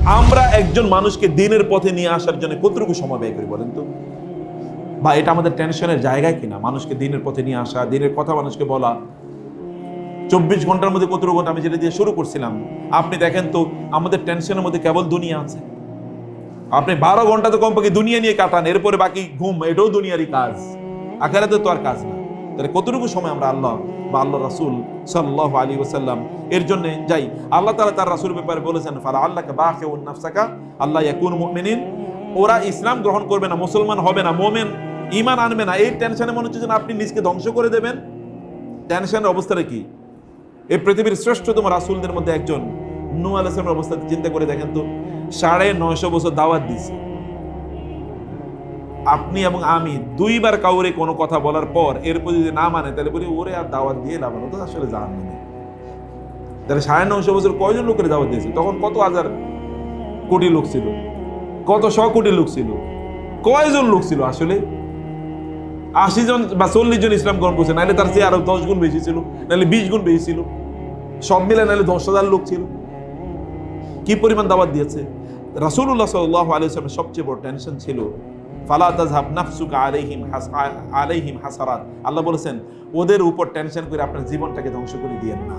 আমরা একজন মানুষকে দিনের পথে নিয়ে আসার জন্য কতটুকু সময় ব্যয় করি বলেন তো? বা এটা আমাদের টেনশনের জায়গায় কিনা? মানুষকে দিনের পথে নিয়ে আসা, দিনের কথা মানুষকে বলা। 24 ঘন্টার মধ্যে কতটুকু ঘন্টা, আমি যেটা দিয়ে শুরু করছিলাম, আপনি দেখেন তো আমাদের টেনশনের মধ্যে কেবল দুনিয়া আছে। আপনি 12 ঘন্টা তো কমপক্ষে দুনিয়া নিয়ে কাটান, এরপরে বাকি ঘুম, এটাও দুনিয়ারই কাজ, আখিরাতে তো আর কাজ না। তাহলে কতটুকু সময় আমরা আল্লাহ বা আল্লাহ রাসূল সাল্লাল্লাহু আলাইহি ওয়াসাল্লাম এর জন্য যাই? আল্লাহ তাআলা তার রাসূলের ব্যাপারে বলেছেন, ফালা আল্লাকা বাখিউন নাফসাকা আল্লাহ ইয়াকুনু মুমিনিন। ওরা ইসলাম গ্রহণ করবে না, মুসলমান হবে না, মুমিন ঈমান আনবে না, এই টেনশনে মনে হচ্ছে যেন আপনি নিজকে ধ্বংস করে দেবেন। টেনশনের অবস্থাটা কি? এই পৃথিবীর শ্রেষ্ঠতম রাসূলদের মধ্যে একজন নূহ আলাইহিস সালামের অবস্থা চিন্তা করে দেখেন তো। 950 বছর দাওয়াত দিয়েছে। আপনি এবং আমি দুইবার কাউরে কোনো কথা বলার পর এরপর যদি না মানে, তাহলে বলি ওরে আর দাওয়াত দিয়ে লাভ হলো, তো আসলে জাহান্নামে। তাহলে 950 বছর কয়জন লোকের দাওয়াত দিয়েছে? তখন কত হাজার কোটি লোক ছিল, কত 100 কোটি লোক ছিল, কয়জন লোক ছিল আসলে? 80 জন বা 40 জন ইসলাম গ্রহণ করছে, নাহলে তার চেয়ে আরো 10 গুণ বেশি ছিল, নাহলে 20 গুণ বেশি ছিল, সব মিলে নাহলে 10,000 লোক ছিল। কি পরিমাণ দাওয়াত দিয়েছে? রাসূলুল্লাহ সাল্লাল্লাহু আলাইহি ওয়াসাল্লামের সবচেয়ে বড় টেনশন ছিল ফালা তাযহাব নাফসুকা আলাইহিম হাসারাত। আল্লাহ বলেছেন ওদের উপর টেনশন করে আপনার জীবনটাকে ধ্বংস করে দিয়েন না।